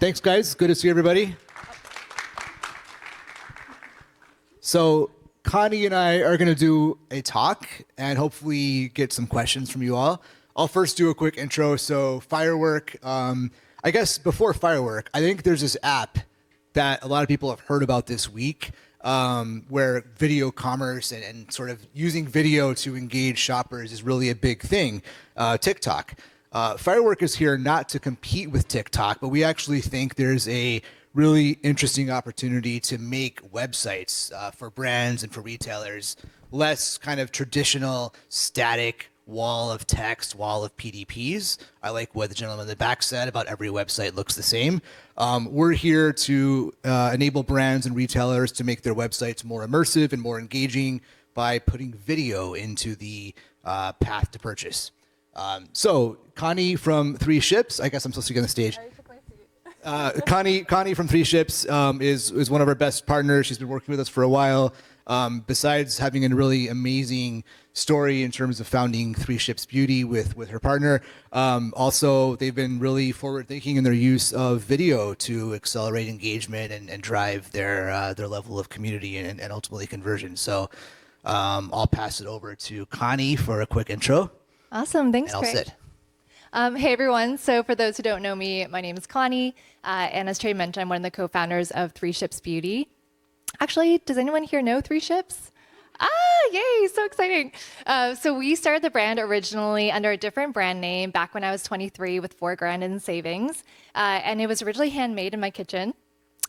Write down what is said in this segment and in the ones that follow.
Thanks, guys. Good to see everybody. So Connie and I are going to do a talk and hopefully get some questions from you all. I'll first do a quick intro. So Firework, I guess before Firework, I think there's this app that a lot of people have heard about this week where video commerce and sort of using video to engage shoppers is really a big thing, TikTok. Firework is here not to compete with TikTok, but we actually think there's a really interesting opportunity to make websites for brands and for retailers less kind of traditional static wall of text, wall of PDPs. I like what the gentleman in the back said about every website looks the same. We're here to enable brands and retailers to make their websites more immersive and more engaging by putting video into the path to purchase. So Connie from 3 Ships, I guess I'm supposed to get on the stage. Connie from 3 Ships is one of our best partners. She's been working with us for a while. Besides having a really amazing story in terms of founding 3 Ships Beauty with her partner, also they've been really forward-thinking in their use of video to accelerate engagement and drive their level of community and ultimately conversion. So I'll pass it over to Connie for a quick intro. Awesome, thanks, and I'll Trey. sit. Hey everyone, so for those who don't know me, my name is Connie, and as Trey mentioned, I'm one of the co-founders of 3 Ships Beauty. Actually, does anyone here know 3 Ships? Yay, so exciting. So we started the brand originally under a different brand name back when I was 23 with $4,000 in savings, and it was originally handmade in my kitchen.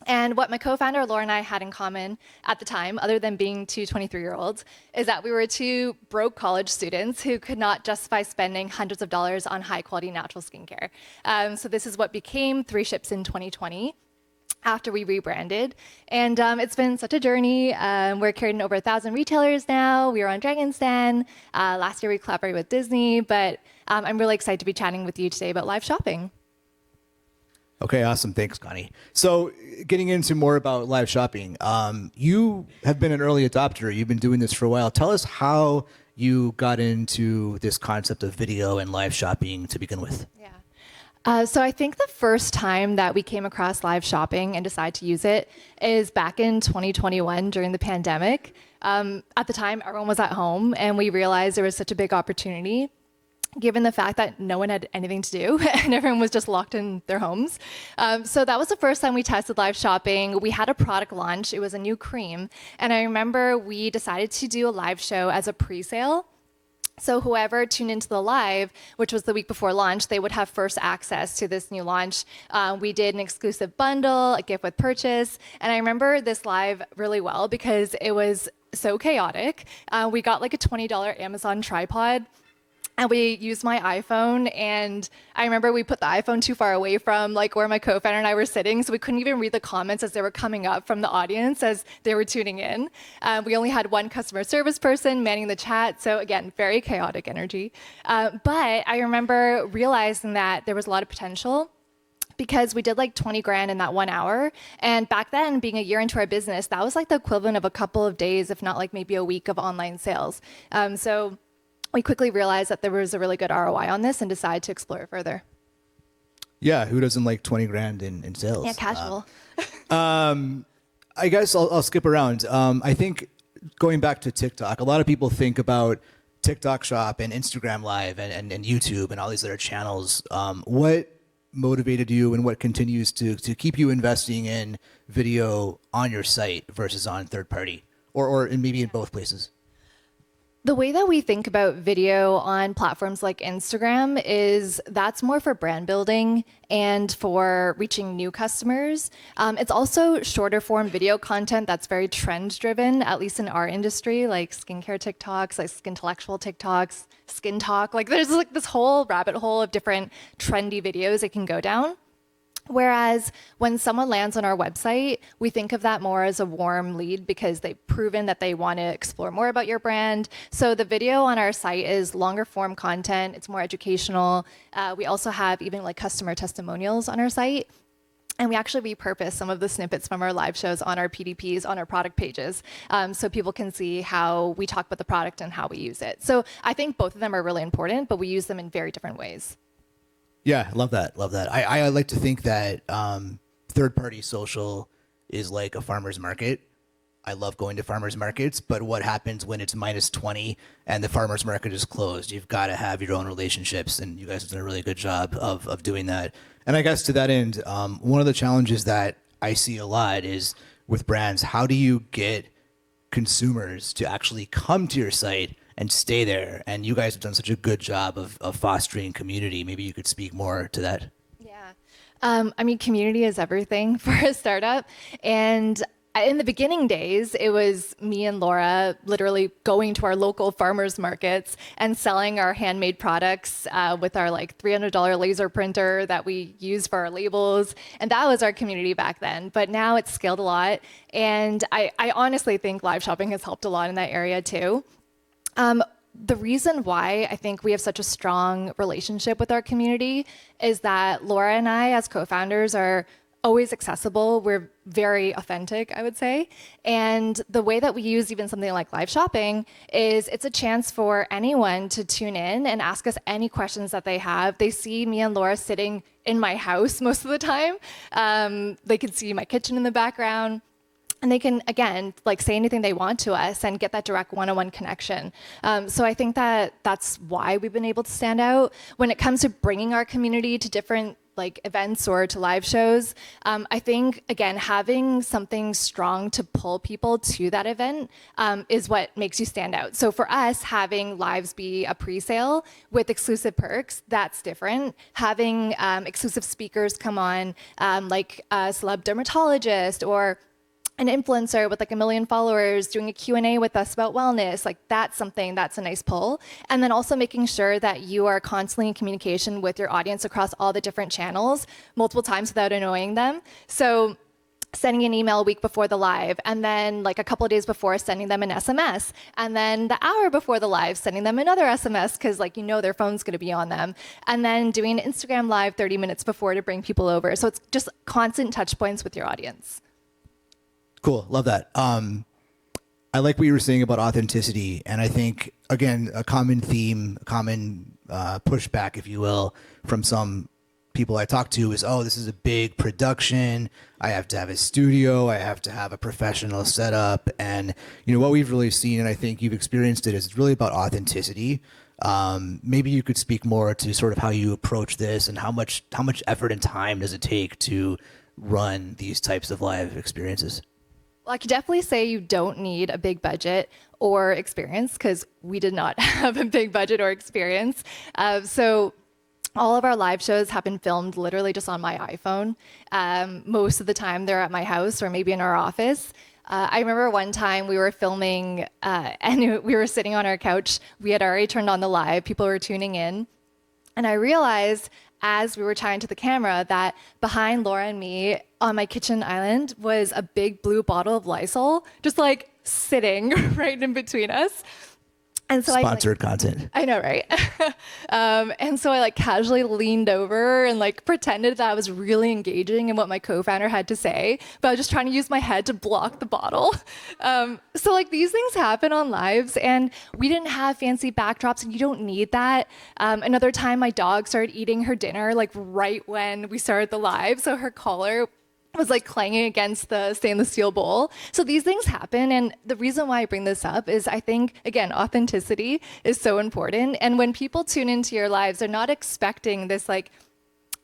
And what my co-founder Laura and I had in common at the time, other than being two 23-year-olds, is that we were two broke college students who could not justify spending hundreds of dollars on high-quality natural skincare. So this is what became 3 Ships in 2020 after we rebranded. And it's been such a journey. We're carried in over 1,000 retailers now. We are on Dragon's Den. Last year we collaborated with Disney, but I'm really excited to be chatting with you today about live shopping. Okay, awesome. Thanks, Connie. So getting into more about live shopping, you have been an early adopter. You've been doing this for a while. Tell us how you got into this concept of video and live shopping to begin with. Yeah. So I think the first time that we came across live shopping and decided to use it is back in 2021 during the pandemic. At the time, everyone was at home, and we realized there was such a big opportunity given the fact that no one had anything to do and everyone was just locked in their homes. So that was the first time we tested live shopping. We had a product launch. It was a new cream. And I remember we decided to do a live show as a pre-sale. So whoever tuned into the live, which was the week before launch, they would have first access to this new launch. We did an exclusive bundle, a gift with purchase. And I remember this live really well because it was so chaotic. We got like a $20 Amazon tripod. And we used my iPhone, and I remember we put the iPhone too far away from like where my co-founder and I were sitting, so we couldn't even read the comments as they were coming up from the audience as they were tuning in. We only had one customer service person manning the chat, so again, very chaotic energy. But I remember realizing that there was a lot of potential because we did like 20 grand in that 1 hour. And back then, being a year into our business, that was like the equivalent of a couple of days, if not like maybe a week of online sales. So we quickly realized that there was a really good ROI on this and decided to explore it further. Yeah, who doesn't like 20 grand in sales? Yeah, casual. I guess I'll skip around. I think going back to TikTok, a lot of people think about TikTok Shop and Instagram Live and YouTube and all these other channels. What motivated you and what continues to keep you investing in video on your site versus on third party or maybe in both places? The way that we think about video on platforms like Instagram is that's more for brand building and for reaching new customers. It's also shorter form video content that's very trend driven, at least in our industry, like skincare TikToks, like skintellectual TikToks, skin talk. Like there's like this whole rabbit hole of different trendy videos it can go down. Whereas when someone lands on our website, we think of that more as a warm lead because they've proven that they want to explore more about your brand. So the video on our site is longer form content. It's more educational. We also have even like customer testimonials on our site. And we actually repurpose some of the snippets from our live shows on our PDPs, on our product pages, so people can see how we talk about the product and how we use it. So I think both of them are really important, but we use them in very different ways. Yeah, love that. I like to think that third-party social is like a farmer's market. I love going to farmers markets, but what happens when it's minus 20 and the farmers market is closed? You've got to have your own relationships, and you guys have done a really good job of doing that. And I guess to that end, one of the challenges that I see a lot is with brands, how do you get consumers to actually come to your site and stay there? And you guys have done such a good job of fostering community. Maybe you could speak more to that. Yeah. I mean, community is everything for a startup. And in the beginning days, it was me and Laura literally going to our local farmers markets and selling our handmade products with our like $300 laser printer that we use for our labels. And that was our community back then. But now it's scaled a lot. And I honestly think live shopping has helped a lot in that area too. The reason why I think we have such a strong relationship with our community is that Laura and I, as co-founders, are always accessible. We're very authentic, I would say. And the way that we use even something like live shopping is it's a chance for anyone to tune in and ask us any questions that they have. They see me and Laura sitting in my house most of the time. They can see my kitchen in the background. And they can, again, like say anything they want to us and get that direct one-on-one connection. So I think that that's why we've been able to stand out. When it comes to bringing our community to different like events or to live shows, I think, again, having something strong to pull people to that event is what makes you stand out. So for us, having lives be a pre-sale with exclusive perks, that's different. Having exclusive speakers come on, like a celeb dermatologist or an influencer with like 1 million followers doing a Q&A with us about wellness, like that's something that's a nice pull. And then also making sure that you are constantly in communication with your audience across all the different channels multiple times without annoying them. So sending an email a week before the live, and then like a couple of days before sending them an SMS, and then the hour before the live sending them another SMS because like their phone's going to be on them, and then doing an Instagram live 30 minutes before to bring people over. So it's just constant touch points with your audience. Cool. Love that. I like what you were saying about authenticity. And I think, again, a common theme, common pushback, if you will, from some people I talk to is, oh, this is a big production. I have to have a studio. I have to have a professional setup. And, what we've really seen, and I think you've experienced it, is it's really about authenticity. Maybe you could speak more to sort of how you approach this and how much effort and time does it take to run these types of live experiences? Well, I could definitely say you don't need a big budget or experience because we did not have a big budget or experience. So all of our live shows have been filmed literally just on my iPhone. Most of the time they're at my house or maybe in our office. I remember one time we were filming and we were sitting on our couch. We had already turned on the live. People were tuning in. And I realized as we were chatting to the camera that behind Laura and me on my kitchen island was a big blue bottle of Lysol just like sitting right in between us. And so Sponsored content. I know, right? And so I like casually leaned over and like pretended that I was really engaging in what my co-founder had to say, but I was just trying to use my head to block the bottle. So like these things happen on lives, and we didn't have fancy backdrops, and you don't need that. Another time my dog started eating her dinner like right when we started the live, so her collar was like clanging against the stainless steel bowl. So these things happen. And the reason why I bring this up is I think, again, authenticity is so important. And when people tune into your lives, they're not expecting this like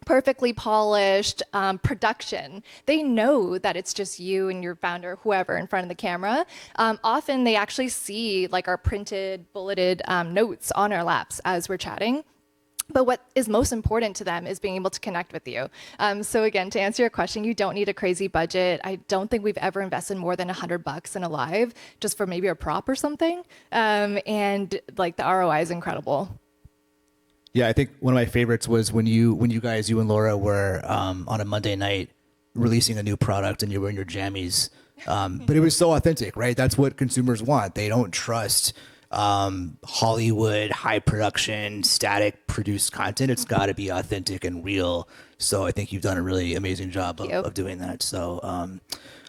perfectly polished production. They know that it's just you and your founder, whoever, in front of the camera. Often they actually see like our printed, bulleted notes on our laps as we're chatting. But what is most important to them is being able to connect with you. So again, to answer your question, you don't need a crazy budget. I don't think we've ever invested more than $100 in a live just for maybe a prop or something. And like the ROI is incredible. Yeah, I think one of my favorites was when you and Laura were on a Monday night releasing a new product and you were in your jammies. But it was so authentic, right? That's what consumers want. They don't trust Hollywood, high production, static produced content. It's got to be authentic and real. So I think you've done a really amazing job of doing that. So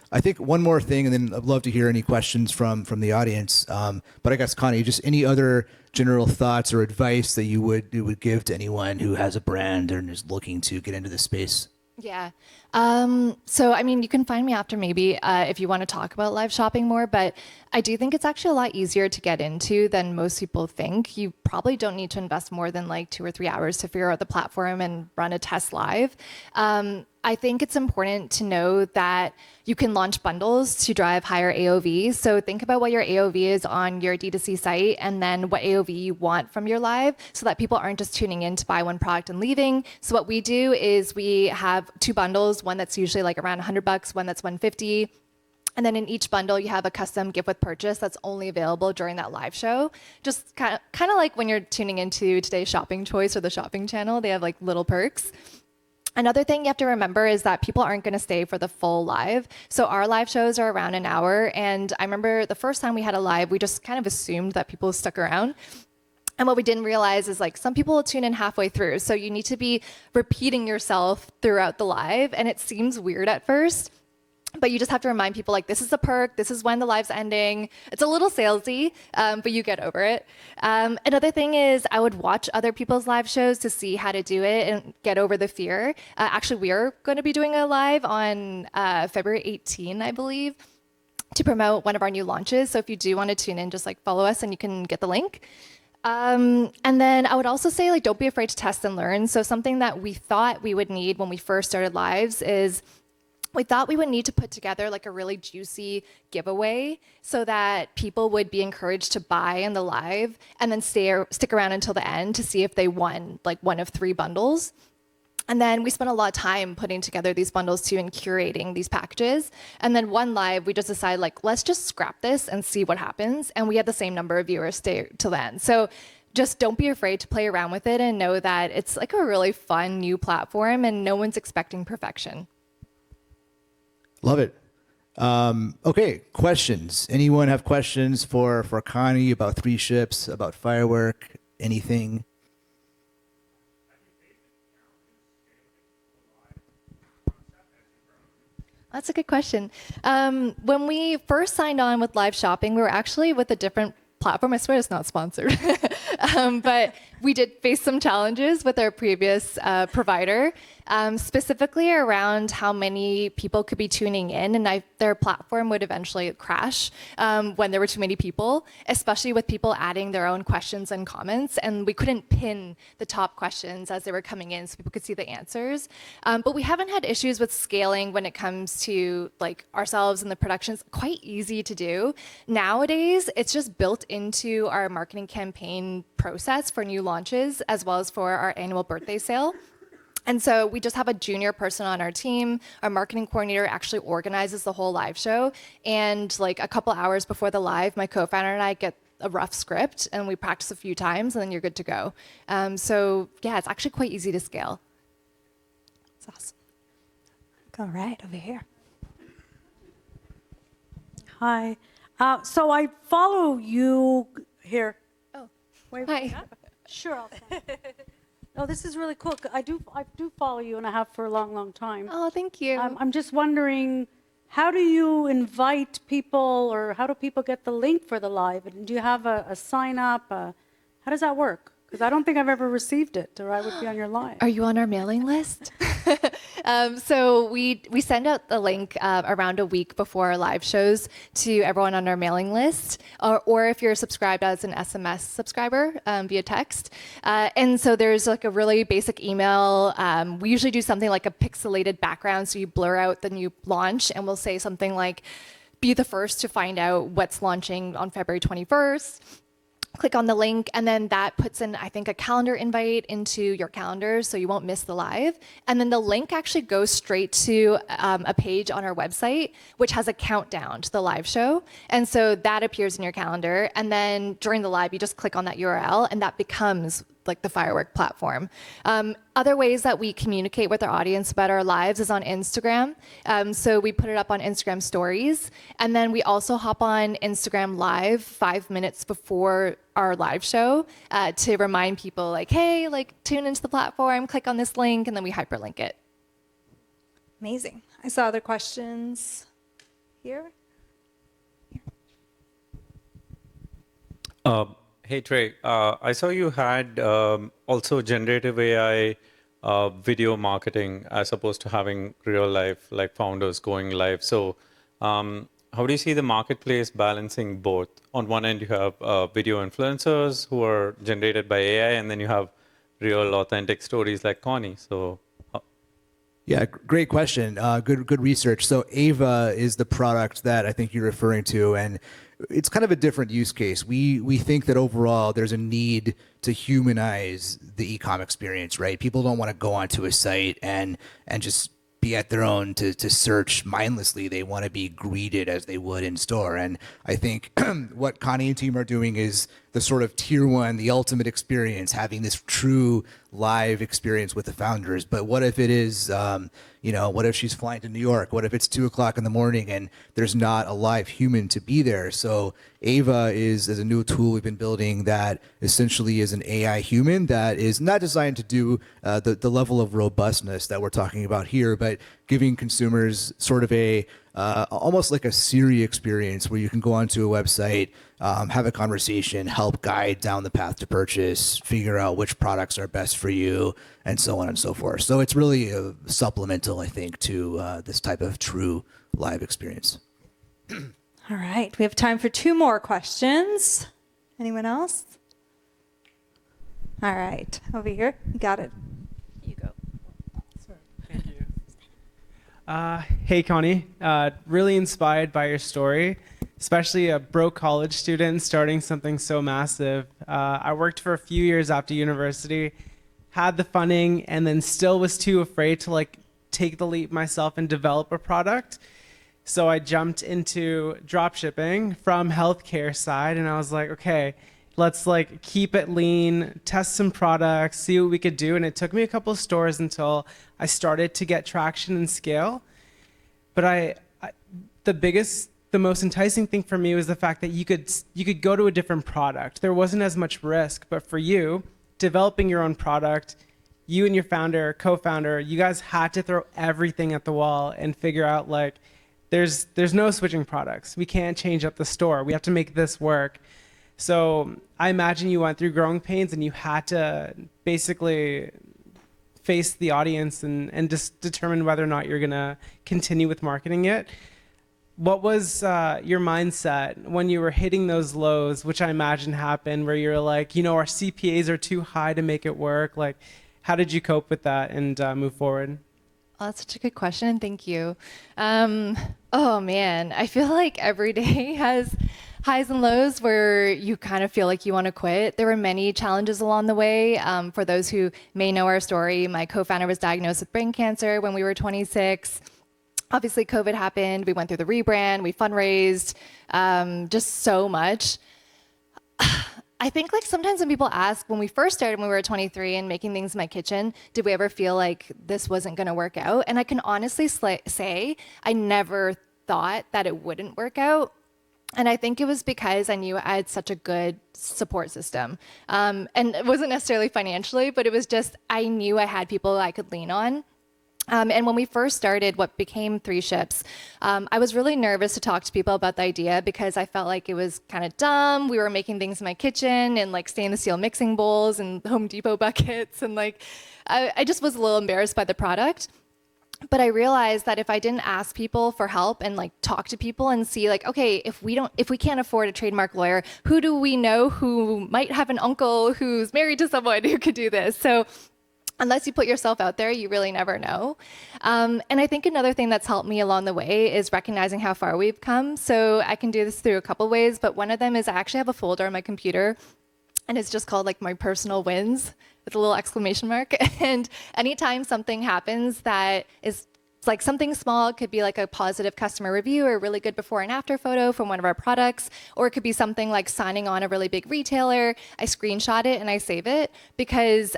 I think one more thing, and then I'd love to hear any questions from the audience. But I guess, Connie, just any other general thoughts or advice that you would give to anyone who has a brand and is looking to get into this space? Yeah. So, I mean, you can find me after maybe if you want to talk about live shopping more, but I do think it's actually a lot easier to get into than most people think. You probably don't need to invest more than like 2 or 3 hours to figure out the platform and run a test live. I think it's important to know that you can launch bundles to drive higher AOV. So think about what your AOV is on your D2C site and then what AOV you want from your live so that people aren't just tuning in to buy one product and leaving. So what we do is we have 2 bundles, one that's usually like around $100, one that's 150. And then in each bundle, you have a custom gift with purchase that's only available during that live show. Just kind of like when you're tuning into today's shopping choice or the shopping channel, they have like little perks. Another thing you have to remember is that people aren't going to stay for the full live. So our live shows are around an hour. And I remember the first time we had a live, we just kind of assumed that people stuck around. And what we didn't realize is like some people will tune in halfway through. So you need to be repeating yourself throughout the live. And it seems weird at first. But you just have to remind people like, this is a perk, this is when the live's ending. It's a little salesy, but you get over it. Another thing is I would watch other people's live shows to see how to do it and get over the fear. Actually, we are going to be doing a live on February 18, I believe, to promote one of our new launches. So if you do want to tune in, just like follow us and you can get the link. And then I would also say like, don't be afraid to test and learn. So something that we thought we would need when we first started lives is we thought we would need to put together like a really juicy giveaway so that people would be encouraged to buy in the live and then stick around until the end to see if they won like one of 3 bundles. And then we spent a lot of time putting together these bundles too and curating these packages. And then one live, we just decided like, let's just scrap this and see what happens. And we had the same number of viewers stay till the end. So just don't be afraid to play around with it and know that it's like a really fun new platform and no one's expecting perfection. Love it. Okay, questions. Anyone have questions for Connie about 3 ships, about Firework, anything? That's a good question. When we first signed on with live shopping, we were actually with a different platform. I swear it's not sponsored. But we did face some challenges with our previous provider, specifically around how many people could be tuning in. And their platform would eventually crash when there were too many people, especially with people adding their own questions and comments. And we couldn't pin the top questions as they were coming in so people could see the answers. But we haven't had issues with scaling when it comes to like ourselves and the productions. Quite easy to do. Nowadays, it's just built into our marketing campaign process for new launches, as well as for our annual birthday sale. And so we just have a junior person on our team. Our marketing coordinator actually organizes the whole live show. And like a couple hours before the live, my co-founder and I get a rough script and we practice a few times and then you're good to go. So yeah, it's actually quite easy to scale. That's awesome. All right, over here. Hi. So I follow you here. Oh, Wait, hi. yeah? Sure. No, this is really cool. I do follow you, and I have for a long, long time. Oh, thank you. I'm just wondering, how do you invite people, or how do people get the link for the live? And do you have a sign up? How does that work? Because I don't think I've ever received it, or I would be on your live. Are you on our mailing list? So we send out the link around a week before our live shows to everyone on our mailing list, or if you're subscribed as an SMS subscriber via text. And so there's like a really basic email. We usually do something like a pixelated background, so you blur out the new launch, and we'll say something like, be the first to find out what's launching on February 21st. Click on the link, and then that puts in, I think, a calendar invite into your calendar so you won't miss the live. And then the link actually goes straight to a page on our website, which has a countdown to the live show. And so that appears in your calendar. And then during the live, you just click on that URL, and that becomes like the Firework platform. Other ways that we communicate with our audience about our lives is on Instagram. So we put it up on Instagram stories. And then we also hop on Instagram live 5 minutes before our live show to remind people like, hey, like tune into the platform, click on this link, and then we hyperlink it. Amazing. I saw other questions here. Hey Trey, I saw you had also generative AI video marketing as opposed to having real life like founders going live. So how do you see the marketplace balancing both? On one end, you have video influencers who are generated by AI, and then you have real authentic stories like Connie. So Yeah, great question. Good research. So Ava is the product that I think you're referring to, and it's kind of a different use case. We think that overall there's a need to humanize the e-com experience, right? People don't want to go onto a site and just be at their own to search mindlessly. They want to be greeted as they would in store. And I think what Connie and team are doing is the sort of tier one, the ultimate experience, having this true live experience with the founders. But what if it is, what if she's flying to New York? What if it's 2:00 in the morning and there's not a live human to be there? So Ava is a new tool we've been building that essentially is an AI human that is not designed to do the level of robustness that we're talking about here, but giving consumers sort of a almost like a Siri experience where you can go onto a website, have a conversation, help guide down the path to purchase, figure out which products are best for you, and so on and so forth. So it's really supplemental, I think, to this type of true live experience. All right, we have time for 2 more questions. Anyone else? All right, over here, you got it. You go. Thank you. Hey, Connie. Really inspired by your story, especially a broke college student starting something so massive. I worked for a few years after university, had the funding, and then still was too afraid to take the leap myself and develop a product. So I jumped into drop shipping from healthcare side, and I was like, okay, let's keep it lean, test some products, see what we could do. And it took me a couple of stores until I started to get traction and scale. But the most enticing thing for me was the fact that you could go to a different product. There wasn't as much risk, but for you, developing your own product, you and your co-founder, you guys had to throw everything at the wall and figure out there's no switching products. We can't change up the store. We have to make this work. So I imagine you went through growing pains and you had to basically face the audience and just determine whether or not you're gonna continue with marketing it. What was your mindset when you were hitting those lows, which I imagine happened, where you're like, our CPAs are too high to make it work? How did you cope with that and move forward? Oh, that's such a good question. Thank you. Oh man, I feel like every day has highs and lows where you kind of feel like you want to quit. There were many challenges along the way. For those who may know our story, my co-founder was diagnosed with brain cancer when we were 26. Obviously, COVID happened. We went through the rebrand. We fundraised, just so much. I think sometimes when people ask, when we first started when we were 23 and making things in my kitchen, did we ever feel like this wasn't going to work out? And I can honestly say I never thought that it wouldn't work out. And I think it was because I knew I had such a good support system. And it wasn't necessarily financially, but it was just I knew I had people I could lean on. And when we first started what became 3 Ships, I was really nervous to talk to people about the idea because I felt like it was kind of dumb. We were making things in my kitchen and stainless steel mixing bowls and Home Depot buckets. And I just was a little embarrassed by the product. But I realized that if I didn't ask people for help and talk to people and see okay, if we can't afford a trademark lawyer, who do we know who might have an uncle who's married to someone who could do this? So unless you put yourself out there, you really never know. And I think another thing that's helped me along the way is recognizing how far we've come. So I can do this through a couple ways, but one of them is I actually have a folder on my computer, and it's just called my personal wins with a little exclamation mark. And anytime something happens that is something small, it could be a positive customer review or a really good before and after photo from one of our products, or it could be something like signing on a really big retailer. I screenshot it and I save it because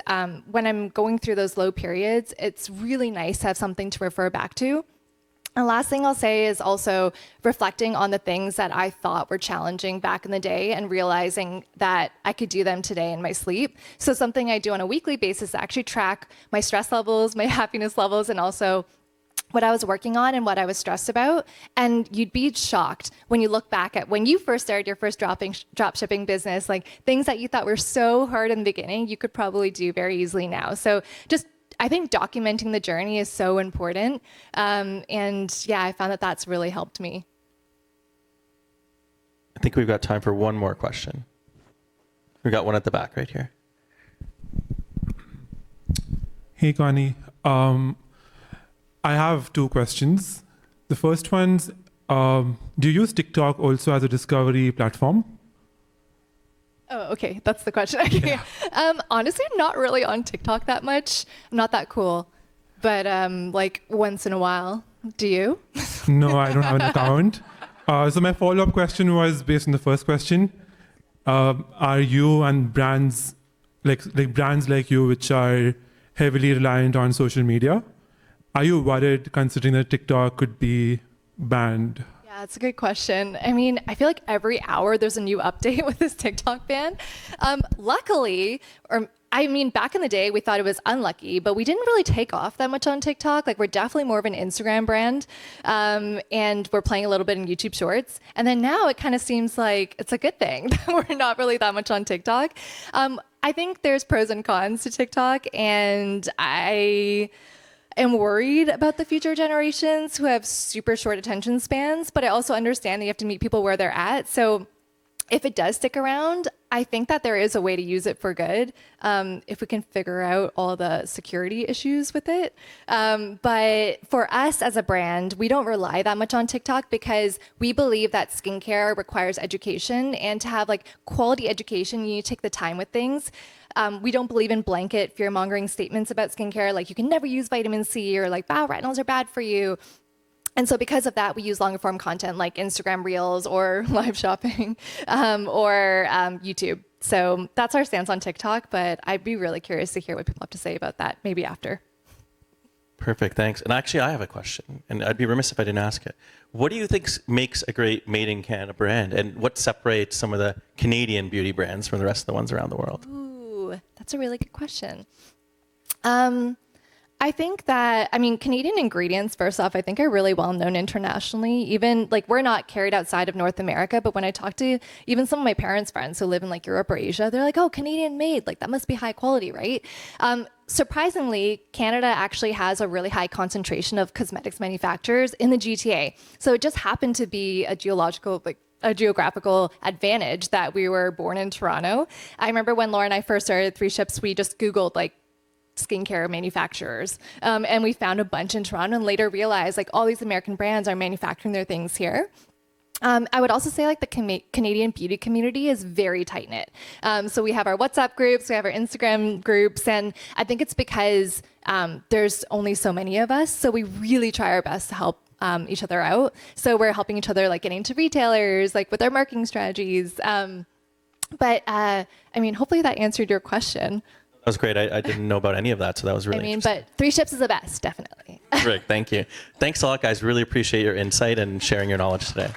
when I'm going through those low periods, it's really nice to have something to refer back to. And the last thing I'll say is also reflecting on the things that I thought were challenging back in the day and realizing that I could do them today in my sleep. So something I do on a weekly basis is actually track my stress levels, my happiness levels, and also what I was working on and what I was stressed about. And you'd be shocked when you look back at when you first started your first drop shipping business, things that you thought were so hard in the beginning, you could probably do very easily now. So just I think documenting the journey is so important. And yeah, I found that that's really helped me. I think we've got time for one more question. We got one at the back right here. Hey, Connie. I have two questions. The first one's, do you use TikTok also as a discovery platform? Oh, okay. That's the question. Okay. Honestly, I'm not really on TikTok that much. I'm not that cool. But like once in a while. Do you? No, I don't have an account. So my follow-up question was based on the first question. Are you and brands like brands like you, which are heavily reliant on social media, are you worried considering that TikTok could be banned? Yeah, it's a good question. I mean, I feel like every hour there's a new update with this TikTok ban. Luckily, I mean, back in the day, we thought it was unlucky, but we didn't really take off that much on TikTok. Like, we're definitely more of an Instagram brand, and we're playing a little bit in YouTube Shorts. And then now it kind of seems like it's a good thing that we're not really that much on TikTok. I think there's pros and cons to TikTok, and I am worried about the future generations who have super short attention spans, but I also understand that you have to meet people where they're at. So if it does stick around, I think that there is a way to use it for good if we can figure out all the security issues with it. But for us as a brand, we don't rely that much on TikTok because we believe that skincare requires education, and to have like quality education, you need to take the time with things. We don't believe in blanket fear-mongering statements about skincare, like you can never use vitamin C, or like, wow, retinols are bad for you. And so because of that, we use longer form content like Instagram Reels or live shopping or YouTube. So that's our stance on TikTok, but I'd be really curious to hear what people have to say about that maybe after. Perfect, thanks. And actually, I have a question, and I'd be remiss if I didn't ask it. What do you think makes a great Made in Canada brand, and what separates some of the Canadian beauty brands from the rest of the ones around the world? Ooh, that's a really good question. I think that, I mean, Canadian ingredients, first off, I think are really well known internationally. Even like we're not carried outside of North America, but when I talk to even some of my parents' friends who live in like Europe or Asia, they're like, oh, Canadian made, like that must be high quality, right? Surprisingly, Canada actually has a really high concentration of cosmetics manufacturers in the GTA. So it just happened to be a geographical advantage that we were born in Toronto. I remember when Laura and I first started Three Ships, we just Googled like skincare manufacturers. And we found a bunch in Toronto and later realized like all these American brands are manufacturing their things here. I would also say like the Canadian beauty community is very tight knit. So we have our WhatsApp groups, we have our Instagram groups, and I think it's because there's only so many of us. So we really try our best to help each other out. So we're helping each other like getting to retailers, like with our marketing strategies. But I mean, hopefully that answered your question. That was great. I didn't know about any of that, so that was really interesting. But Three Ships is the best, definitely. Rick, thank you. Thanks a lot, guys. Really appreciate your insight and sharing your knowledge today.